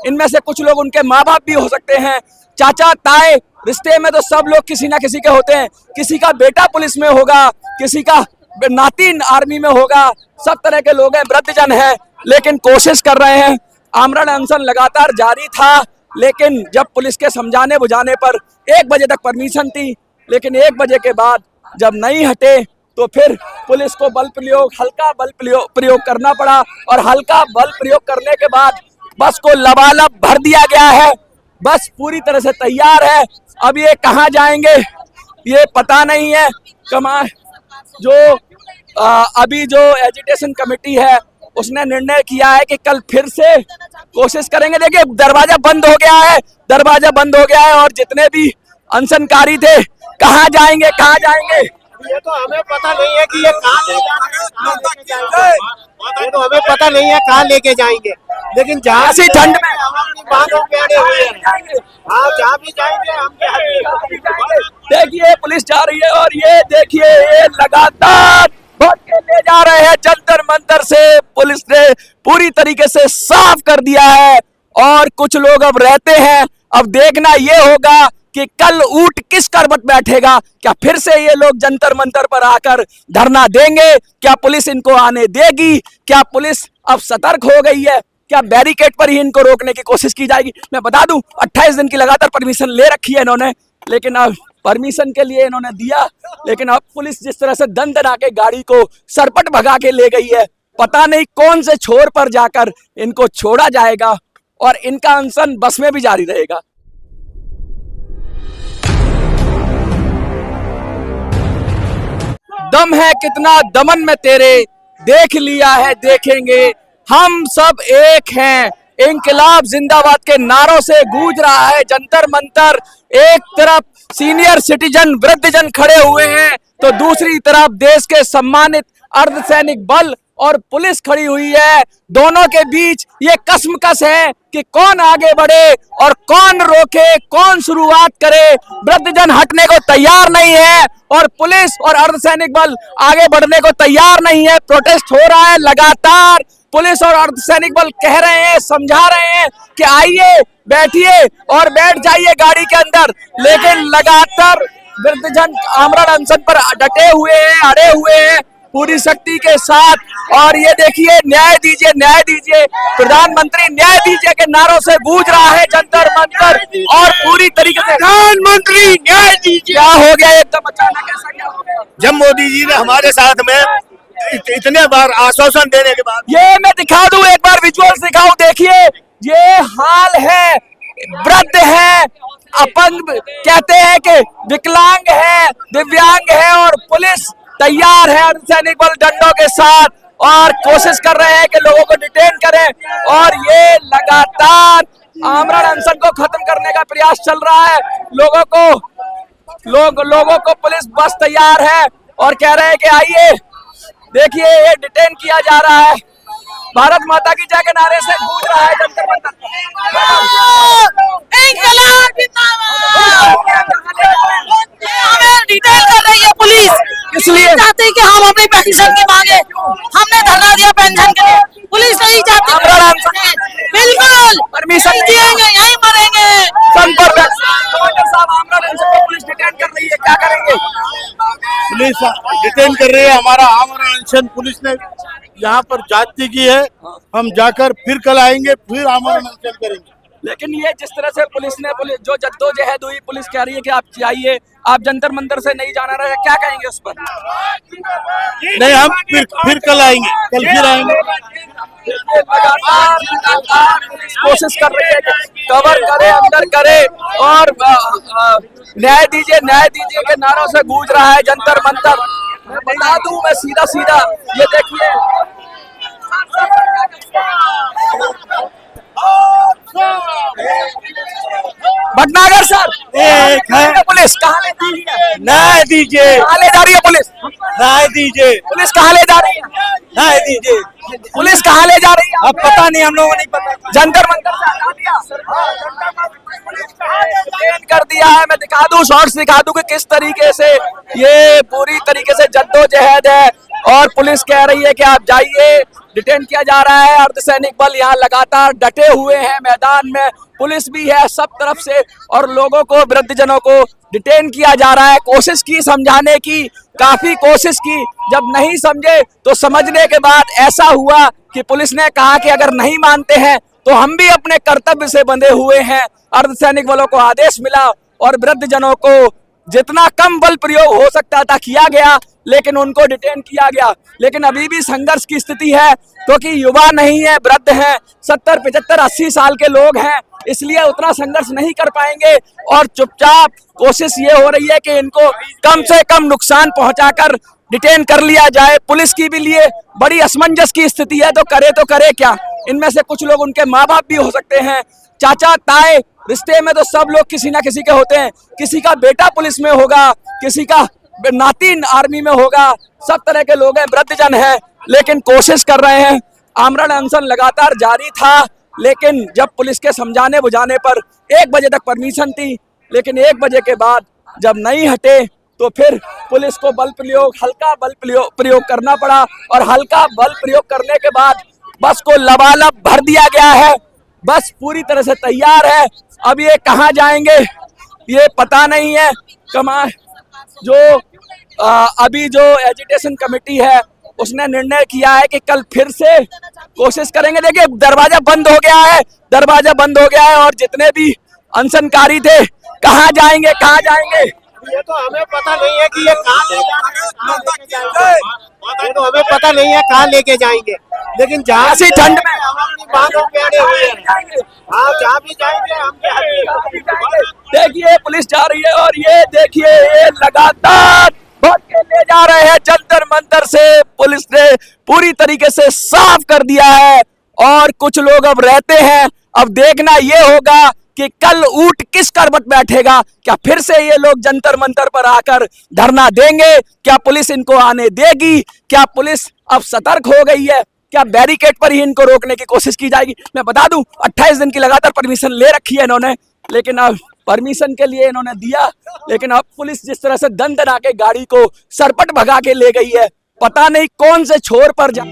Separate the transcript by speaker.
Speaker 1: इनमें से कुछ लोग उनके माँ बाप भी हो सकते हैं, चाचा ताए, रिश्ते में तो सब लोग किसी ना किसी के होते हैं। किसी का बेटा पुलिस में होगा, किसी का नाती आर्मी में होगा, सब तरह के लोग हैं, वृद्धजन है, लेकिन कोशिश कर रहे हैं। आमरण अनशन लगातार जारी था, लेकिन जब पुलिस के समझाने बुझाने पर 1 बजे तक परमिशन थी, लेकिन 1 बजे के बाद जब नहीं हटे तो फिर पुलिस को बल प्रयोग, हल्का बल प्रयोग करना पड़ा, और हल्का बल प्रयोग करने के बाद बस को लबालब भर दिया गया है। बस पूरी तरह से तैयार है। अब ये कहाँ जाएंगे ये पता नहीं है। अभी जो एजिटेशन कमेटी है उसने निर्णय किया है कि कल फिर से कोशिश करेंगे। देखिए दरवाजा बंद हो गया है, दरवाजा बंद हो गया है, और जितने भी अनशनकारी थे कहाँ जाएंगे, कहाँ जाएंगे
Speaker 2: ये तो हमें पता नहीं है कि ये कहाँ ले जाएंगे, ये तो हमें पता नहीं है कहाँ लेके जाएंगे, लेकिन जहाँ
Speaker 1: ऐसी ठंड में
Speaker 2: बांधों पे अड़े हुए हैं, हाँ जहाँ भी जाएंगे हम
Speaker 1: देखिए पुलिस जा रही है, और ये देखिए ये लगातार भर के ले जा रहे हैं जंतर मंतर से। पुलिस ने पूरी तरीके से साफ कर दिया है, और कुछ लोग अब रहते हैं। अब देखना ये होगा कि कल ऊंट किस करवट बैठेगा। क्या फिर से ये लोग जंतर मंतर पर आकर धरना देंगे? क्या पुलिस इनको आने देगी? क्या पुलिस अब सतर्क हो गई है? क्या बैरिकेड पर ही इनको रोकने की कोशिश की जाएगी? मैं बता दूं 28 दिन की लगातार परमिशन ले रखी है इन्होंने, लेकिन अब परमिशन के लिए इन्होंने दिया, लेकिन अब पुलिस जिस तरह से दंदना के गाड़ी को सरपट भगा के ले गई है, पता नहीं कौन से छोर पर जाकर इनको छोड़ा जाएगा, और इनका अनशन बस में भी जारी रहेगा। दम है कितना दमन में तेरे, देख लिया है देखेंगे, हम सब एक हैं। इंकलाब जिंदाबाद के नारों से गूंज रहा है जंतर मंतर। एक तरफ सीनियर सिटीजन वृद्धजन खड़े हुए हैं, तो दूसरी तरफ देश के सम्मानित अर्धसैनिक बल और पुलिस खड़ी हुई है। दोनों के बीच ये कसमकस है कि कौन आगे बढ़े और कौन रोके, कौन शुरुआत करे। वृद्धजन हटने को तैयार नहीं है, और पुलिस और अर्धसैनिक बल आगे बढ़ने को तैयार नहीं है। प्रोटेस्ट हो रहा है लगातार। पुलिस और अर्धसैनिक बल कह रहे हैं, समझा रहे हैं कि आइए बैठिए और बैठ जाइए गाड़ी के अंदर, लेकिन लगातार वृद्धजन आमरण अनशन पर डटे हुए हैं, अड़े हुए हैं पूरी शक्ति के साथ। और ये देखिए न्याय दीजिए, न्याय दीजिए, प्रधानमंत्री न्याय दीजिए के नारों से गूंज रहा है जंतर मंतर, और पूरी तरीके से प्रधानमंत्री न्याय दीजिए। क्या हो गया एकदम अचानक, ऐसा क्या हो गया?
Speaker 2: जब मोदी जी ने हमारे साथ में इतने बार आश्वासन देने के बाद,
Speaker 1: ये मैं दिखा दूं, एक बार विजुअल्स दिखाऊं, देखिए ये हाल है। वृद्ध है, अपंग कहते हैं कि विकलांग है, दिव्यांग है, और पुलिस तैयार है अर्धसैनिक बल डंडों के साथ, और कोशिश कर रहे हैं कि लोगों को डिटेन करें। और ये लगातार आमरण अनशन को खत्म करने का प्रयास चल रहा है। लोगों को पुलिस बस तैयार है, और कह रहे हैं कि आइए। देखिए ये डिटेन किया जा रहा है। भारत माता की जय के नारे से गूंज रहा है जंतर मंतर।
Speaker 3: हमें डिटेन कर रही है पुलिस, इसलिए चाहते हैं कि हम अपनी पेंशन की मांगे। हमने धरना दिया पेंशन के लिए, पुलिस नहीं चाहती। बिल्कुल
Speaker 1: परमिशन
Speaker 3: दिएंगे, यहीं मरेंगे।
Speaker 1: पुलिस डिटेन कर रही है, क्या करेंगे?
Speaker 2: पुलिस डिटेन कर रही है। हमारा आमरण अनशन पुलिस ने यहाँ पर जाति की है, हम जाकर फिर कल आएंगे, फिर आमरण अनशन करेंगे।
Speaker 1: लेकिन ये जिस तरह से पुलिस जो जद्दोजहद हुई, पुलिस कह रही है कि आप जाइए, आप जंतर मंतर से नहीं जाना रहे, क्या कहेंगे उस पर?
Speaker 2: नहीं, हम फिर कल आएंगे, कल फिर आएंगे।
Speaker 1: कोशिश कर रही है कि कवर करे, अंदर करे, और न्याय दीजिए के नारों से गूंज रहा है जंतर मंतर। मैं बता दूं, मैं सीधा ये देखिए भटनागर सर,
Speaker 2: एक है
Speaker 1: पुलिस कहाँ ले जा रही है?
Speaker 2: न्याय दीजिए।
Speaker 1: कहाँ ले जा रही है पुलिस?
Speaker 2: न्याय दीजिए।
Speaker 1: पुलिस कहाँ ले जा रही है?
Speaker 2: न्याय दीजिए।
Speaker 1: पुलिस कहाँ ले जा रही है?
Speaker 2: अब पता नहीं, हम लोगों को नहीं पता।
Speaker 1: जंतर मंतर से हटा दिया, डिटेन कर दिया है। मैं दिखा दूं, शॉर्ट्स दिखा दूं कि किस तरीके से ये पूरी तरीके से जद्दोजहद है। और पुलिस कह रही है कि आप जाइए, डिटेन किया जा रहा है। अर्धसैनिक बल यहाँ लगातार डटे हुए हैं मैदान में, पुलिस भी है सब तरफ से, और लोगों को, वृद्धजनों को डिटेन किया जा रहा है। कोशिश की समझाने की, काफी कोशिश की, जब नहीं समझे तो समझने के बाद ऐसा हुआ कि पुलिस ने कहा कि अगर नहीं मानते हैं तो हम भी अपने कर्तव्य से बंधे हुए हैं। अर्धसैनिक बलों को आदेश मिला और वृद्धजनों को जितना कम बल प्रयोग हो सकता था किया गया, लेकिन उनको डिटेन किया गया। लेकिन अभी भी संघर्ष की स्थिति है, क्योंकि युवा नहीं है, वृद्ध हैं, 70, 75, 80 साल के लोग हैं, इसलिए उतना संघर्ष नहीं कर पाएंगे। और चुपचाप कोशिश ये हो रही है कि इनको कम से कम नुकसान पहुंचाकर डिटेन कर लिया जाए। पुलिस की भी लिए बड़ी असमंजस की स्थिति है, तो करे क्या। इनमें से कुछ लोग उनके माँ बाप भी हो सकते हैं, चाचा ताए, रिश्ते में तो सब लोग किसी ना किसी के होते हैं। किसी का बेटा पुलिस में होगा, किसी का नाती आर्मी में होगा, सब तरह के लोग हैं, वृद्धजन हैं, लेकिन कोशिश कर रहे हैं। आमरण अनशन लगातार जारी था, लेकिन जब पुलिस के समझाने बुझाने पर 1 बजे तक परमिशन थी, लेकिन 1 बजे के बाद जब नहीं हटे तो फिर पुलिस को बल प्रयोग, हल्का बल प्रयोग करना पड़ा। और हल्का बल प्रयोग करने के बाद बस को लबालब भर दिया गया है। बस पूरी तरह से तैयार है। अब ये कहाँ जाएंगे ये पता नहीं है। अभी जो एजिटेशन कमेटी है उसने निर्णय किया है कि कल फिर से कोशिश करेंगे। देखिए दरवाजा बंद हो गया है, दरवाजा बंद हो गया है, और जितने भी अनशनकारी थे कहाँ जाएंगे।
Speaker 4: ये तो हमें पता नहीं है कि ये कहाँ ले जाएंगे, ये तो हमें पता नहीं है कहाँ लेके जाएंगे, लेकिन जहाँ
Speaker 1: ऐसी ठंड में
Speaker 4: हम अपनी बातों पे अड़े हुए हैं। हाँ, जहाँ भी जाएंगे हम
Speaker 1: देखिए पुलिस जा रही है, और ये देखिए ये लगातार भर के ले जा रहे हैं। जंतर मंतर से पुलिस ने पूरी तरीके से साफ कर दिया है, और कुछ लोग अब रहते हैं। अब देखना ये होगा कि कल ऊंट किस करवट बैठेगा। क्या फिर से ये लोग जंतर मंतर पर आकर धरना देंगे? क्या पुलिस इनको आने देगी? क्या पुलिस अब सतर्क हो गई है? क्या बैरिकेड पर ही इनको रोकने की कोशिश की जाएगी? मैं बता दूं 28 दिन की लगातार परमिशन ले रखी है इन्होंने, लेकिन अब परमिशन के लिए इन्होंने दिया, लेकिन अब पुलिस जिस तरह से दंदना के गाड़ी को सरपट भगा के ले गई है, पता नहीं कौन से छोर पर जा